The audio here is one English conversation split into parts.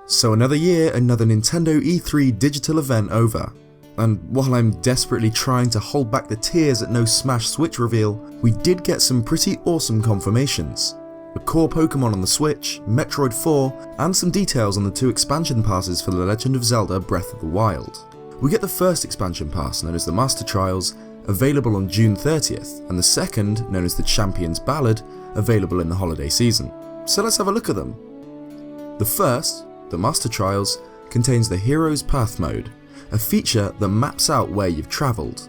So another year, another Nintendo E3 digital event over. And while I'm desperately trying to hold back the tears at no Smash Switch reveal, we did get some pretty awesome confirmations. A core Pokemon on the Switch, Metroid 4, and some details on the 2 expansion passes for The Legend of Zelda Breath of the Wild. We get the first expansion pass, known as the Master Trials, available on June 30th, and the second, known as the Champions Ballad, available in the holiday season. So let's have a look at them. The first, the Master Trials, contains the Hero's Path mode, a feature that maps out where you've travelled.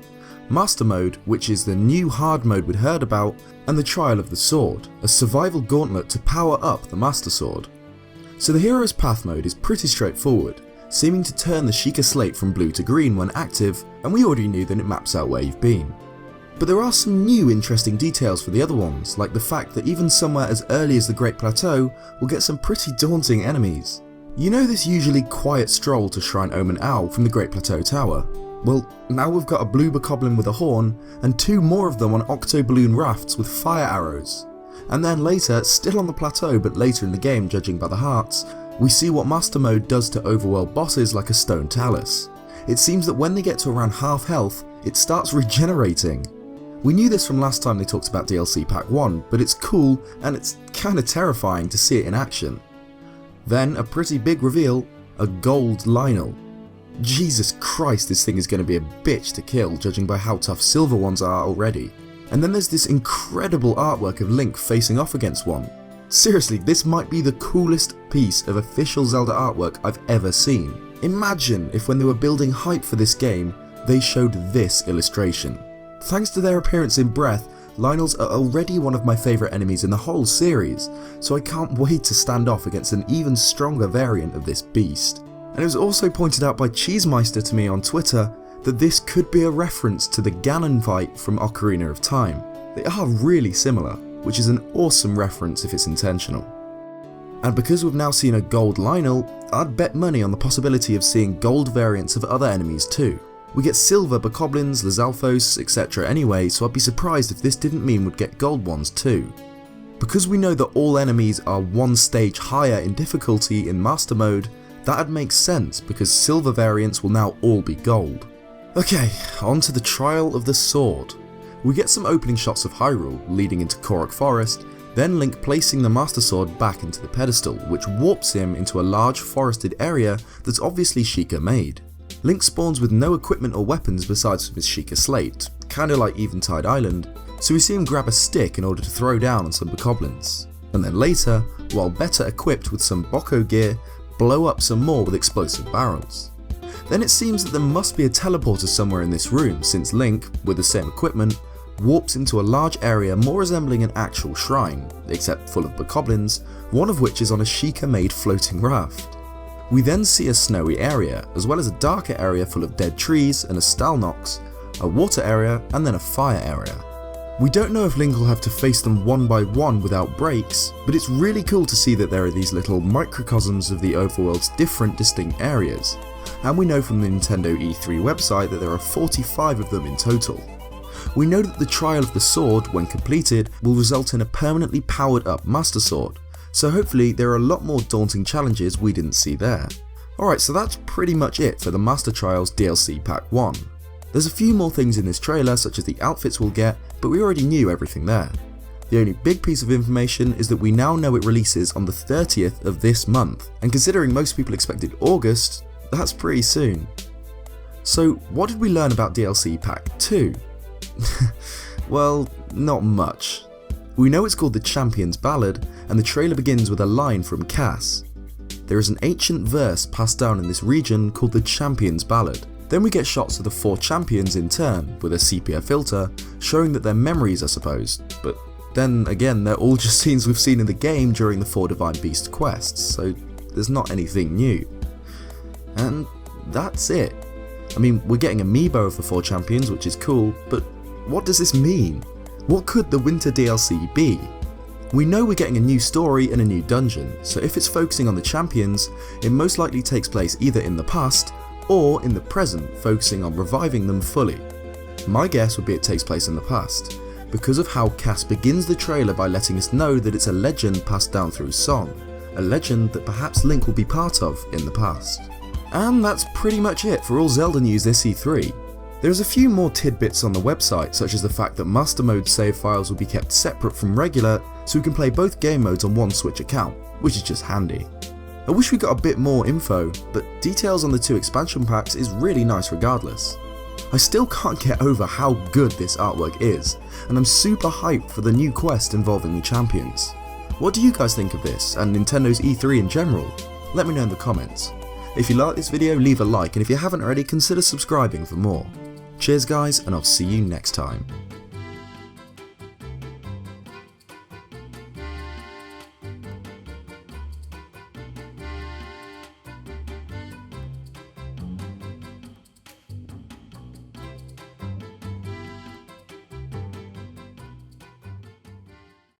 Master Mode, which is the new hard mode we'd heard about, and the Trial of the Sword, a survival gauntlet to power up the Master Sword. So the Hero's Path mode is pretty straightforward, seeming to turn the Sheikah Slate from blue to green when active, and we already knew that it maps out where you've been. But there are some new interesting details for the other ones, like the fact that even somewhere as early as the Great Plateau, we'll get some pretty daunting enemies. You know this usually quiet stroll to Shrine Omen Owl from the Great Plateau Tower? Well, now we've got a blue bokoblin with a horn, and 2 more of them on octo-balloon rafts with fire arrows. And then later, still on the plateau but later in the game judging by the hearts, we see what Master Mode does to overworld bosses like a stone talus. It seems that when they get to around half health, it starts regenerating. We knew this from last time they talked about DLC Pack 1, but it's cool and it's kinda terrifying to see it in action. Then a pretty big reveal, a gold Lionel. Jesus Christ, this thing is going to be a bitch to kill judging by how tough silver ones are already. And then there's this incredible artwork of Link facing off against one. Seriously, this might be the coolest piece of official Zelda artwork I've ever seen. Imagine if when they were building hype for this game, they showed this illustration. Thanks to their appearance in Breath, Lionels are already one of my favourite enemies in the whole series, so I can't wait to stand off against an even stronger variant of this beast. And it was also pointed out by Cheesemeister to me on Twitter that this could be a reference to the Ganon fight from Ocarina of Time. They are really similar, which is an awesome reference if it's intentional. And because we've now seen a gold Lionel, I'd bet money on the possibility of seeing gold variants of other enemies too. We get silver bokoblins, Lizalfos, etc. anyway, so I'd be surprised if this didn't mean we'd get gold ones too. Because we know that all enemies are 1 stage higher in difficulty in Master Mode, that'd make sense because silver variants will now all be gold. Okay, on to the Trial of the Sword. We get some opening shots of Hyrule leading into Korok Forest, then Link placing the Master Sword back into the pedestal, which warps him into a large forested area that's obviously Sheikah made. Link spawns with no equipment or weapons besides from his Sheikah Slate, kinda like Eventide Island, so we see him grab a stick in order to throw down on some bokoblins. And then later, while better equipped with some Boko gear, blow up some more with explosive barrels. Then it seems that there must be a teleporter somewhere in this room since Link, with the same equipment, warps into a large area more resembling an actual shrine, except full of bokoblins, one of which is on a Sheikah made floating raft. We then see a snowy area, as well as a darker area full of dead trees and a Stalnox, a water area and then a fire area. We don't know if Link will have to face them one by one without breaks, but it's really cool to see that there are these little microcosms of the overworld's different distinct areas, and we know from the Nintendo E3 website that there are 45 of them in total. We know that the Trial of the Sword, when completed, will result in a permanently powered up Master Sword, so hopefully there are a lot more daunting challenges we didn't see there. Alright, so that's pretty much it for the Master Trials DLC Pack 1. There's a few more things in this trailer, such as the outfits we'll get, but we already knew everything there. The only big piece of information is that we now know it releases on the 30th of this month, and considering most people expected August, that's pretty soon. So what did we learn about DLC Pack 2? Well, not much. We know it's called the Champions Ballad, and the trailer begins with a line from Cass. There is an ancient verse passed down in this region called the Champions Ballad. Then we get shots of the 4 champions in turn, with a sepia filter, showing that they're memories I suppose, but then again they're all just scenes we've seen in the game during the 4 Divine Beast quests, so there's not anything new. And that's it. I mean, we're getting amiibo of the 4 champions, which is cool, but what does this mean? What could the winter DLC be? We know we're getting a new story and a new dungeon, so if it's focusing on the champions, it most likely takes place either in the past or in the present, focusing on reviving them fully. My guess would be it takes place in the past, because of how Cass begins the trailer by letting us know that it's a legend passed down through song, a legend that perhaps Link will be part of in the past. And that's pretty much it for all Zelda news this E3. There's a few more tidbits on the website, such as the fact that Master Mode save files will be kept separate from regular, so we can play both game modes on one Switch account, which is just handy. I wish we got a bit more info, but details on the 2 expansion packs is really nice regardless. I still can't get over how good this artwork is, and I'm super hyped for the new quest involving the champions. What do you guys think of this, and Nintendo's E3 in general? Let me know in the comments. If you like this video, leave a like, and if you haven't already, consider subscribing for more. Cheers guys, and I'll see you next time.